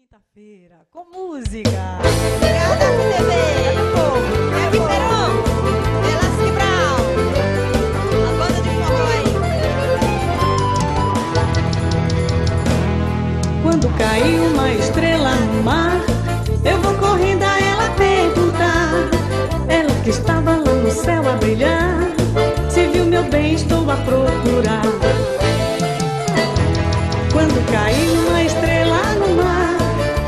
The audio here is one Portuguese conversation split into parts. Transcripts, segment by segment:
quinta-feira, com música. Obrigada, TV. É do povo. É o Ribeirão. Velasque Brown. A banda de forró aí. Quando caiu uma estrela no mar, eu vou correndo a ela perguntar. Ela que estava lá no céu a brilhar, se viu meu bem, estou a procurar. Quando caiu uma estrela no mar,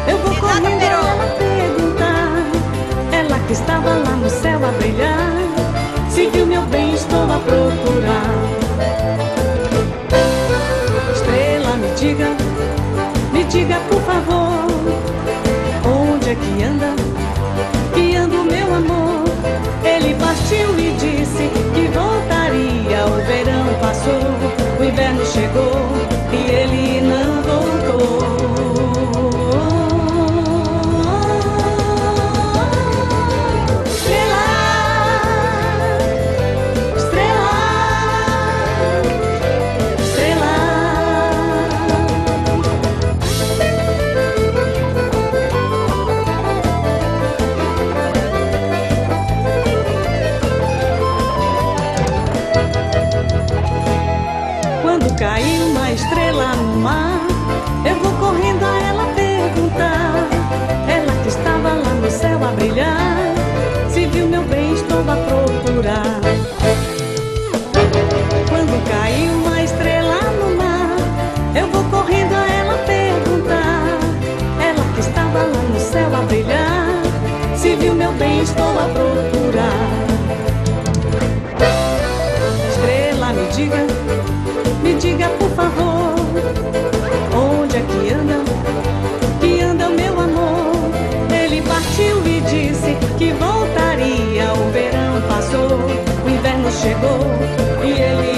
eu vou correndo a ela perguntar. Ela que estava lá no céu a brilhar, se viu meu bem, estou a procurar. Estrela, me diga por favor, onde é que anda o meu amor? Ele partiu e disse que voltaria. O verão passou, o inverno chegou e ele não voltou. Estrela, estrela, estrela. Quando caiu uma estrela no mar, eu vou correndo a ela perguntar. Ela que estava lá no céu a brilhar, se viu meu bem, estou a procurar. Quando caiu uma estrela no mar, eu vou correndo a ela perguntar. Ela que estava lá no céu a brilhar, se viu meu bem, estou a procurar. Estrela, me diga por favor, onde é que anda o meu amor? Ele partiu e disse que voltaria. O verão passou, o inverno chegou e ele